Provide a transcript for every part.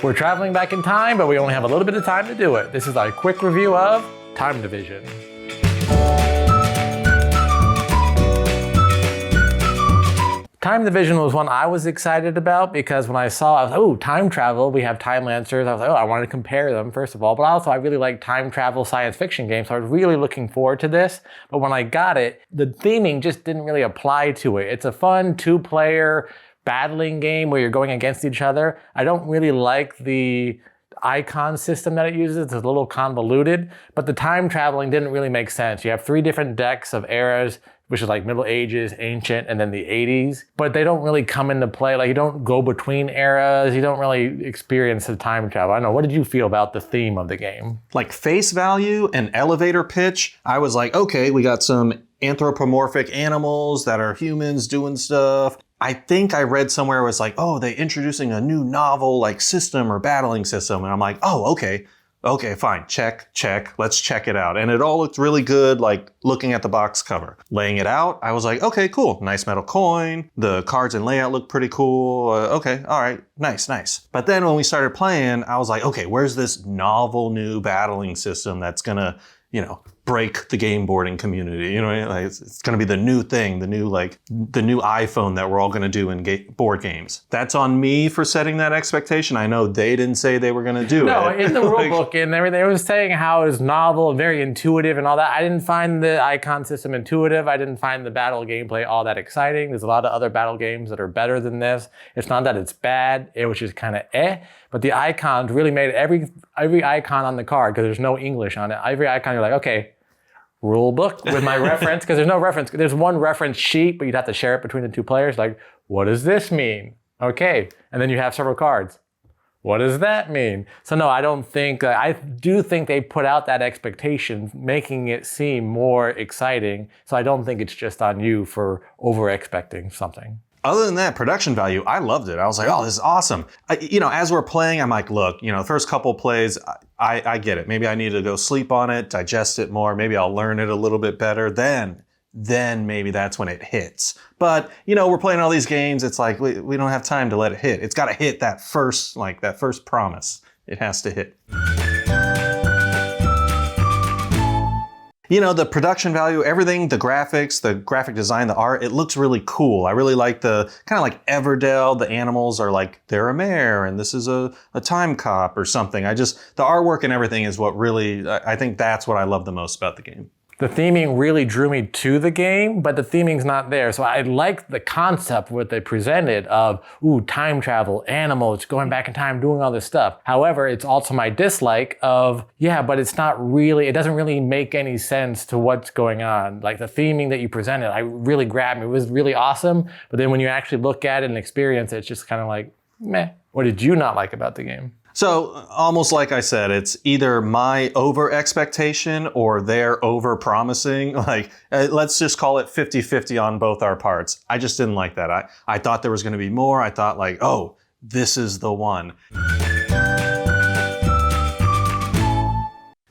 We're traveling back in time, but we only have a little bit of time to do it. This is our quick review of Time Division. Time Division was one I was excited about because when I saw, I was like, oh, time travel, we have Timelancers. I was like, oh, I wanted to compare them, first of all. But also, I really like time travel science fiction games, so I was really looking forward to this. But when I got it, the theming just didn't really apply to it. It's a fun two-player battling game where you're going against each other. I don't really like the icon system that it uses. It's a little convoluted, but the time traveling didn't really make sense. You have 3 different decks of eras, which is like Middle Ages, Ancient, and then the 80s. But they don't really come into play. Like, you don't go between eras. You don't really experience the time travel. I don't know, what did you feel about the theme of the game? Like face value and elevator pitch, I was like, okay, we got some anthropomorphic animals that are humans doing stuff. I think I read somewhere it was like, oh, they introducing a new novel like system or battling system. And I'm like, oh, okay, fine, check, let's check it out. And it all looked really good, like looking at the box cover. Laying it out, I was like, okay, cool, nice metal coin. The cards and layout look pretty cool. Okay, all right, nice. But then when we started playing, I was like, okay, where's this novel new battling system that's gonna, break the game boarding community? Like it's gonna be the new thing, the new iPhone that we're all gonna do in board games. That's on me for setting that expectation. I know they didn't say they were gonna do it. No, in the rule book and everything, it was saying how it was novel, very intuitive and all that. I didn't find the icon system intuitive. I didn't find the battle gameplay all that exciting. There's a lot of other battle games that are better than this. It's not that it's bad, it was just kind of but the icons really made every icon on the card, because there's no English on it. Every icon, you're like, okay, rule book with my reference, because there's no reference. There's one reference sheet, but you'd have to share it between the 2 players. Like, what does this mean? Okay. And then you have several cards. What does that mean? So no, I do think they put out that expectation, making it seem more exciting. So I don't think it's just on you for over-expecting something. Other than that, production value, I loved it. I was like, oh, this is awesome. As we're playing, I'm like, look, the first couple plays, I get it. Maybe I need to go sleep on it, digest it more. Maybe I'll learn it a little bit better. Then maybe that's when it hits. But, we're playing all these games. It's like, we don't have time to let it hit. It's got to hit that first promise. It has to hit. The production value, everything, the graphics, the graphic design, the art, it looks really cool. I really like the kind of like Everdell. The animals are like, they're a mare and this is a time cop or something. The artwork and everything is what really, I think that's what I love the most about the game. The theming really drew me to the game, but the theming's not there. So I like the concept, what they presented of, time travel, animals, going back in time, doing all this stuff. However, it's also my dislike of, but it doesn't really make any sense to what's going on. Like the theming that you presented, I really grabbed me. It was really awesome. But then when you actually look at it and experience it, it's just kind of like, meh. What did you not like about the game? So almost like I said, it's either my over expectation or their over promising. Like, let's just call it 50-50 on both our parts. I just didn't like that. I thought there was going to be more. I thought like, oh, this is the one.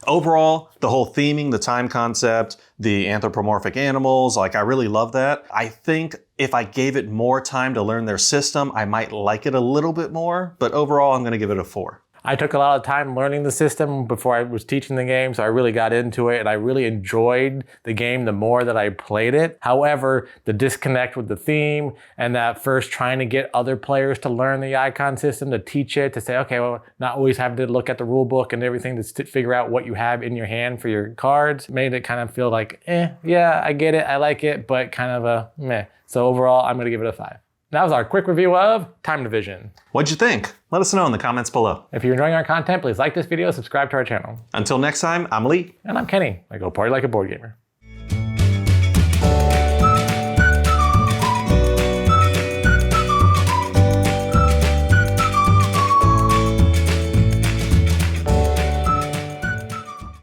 Overall, the whole theming, the time concept, the anthropomorphic animals, I really love that. I think if I gave it more time to learn their system, I might like it a little bit more, but overall, I'm going to give it a 4. I took a lot of time learning the system before I was teaching the game, so I really got into it and I really enjoyed the game the more that I played it. However, the disconnect with the theme and that first trying to get other players to learn the icon system, to teach it, to say, okay, well, not always having to look at the rule book and everything to figure out what you have in your hand for your cards, made it kind of feel like, yeah, I get it, I like it, but kind of a meh. So overall, I'm going to give it a 5. That was our quick review of Time Division. What'd you think? Let us know in the comments below. If you're enjoying our content, please like this video, subscribe to our channel. Until next time, I'm Lee. And I'm Kenny. I go party like a board gamer.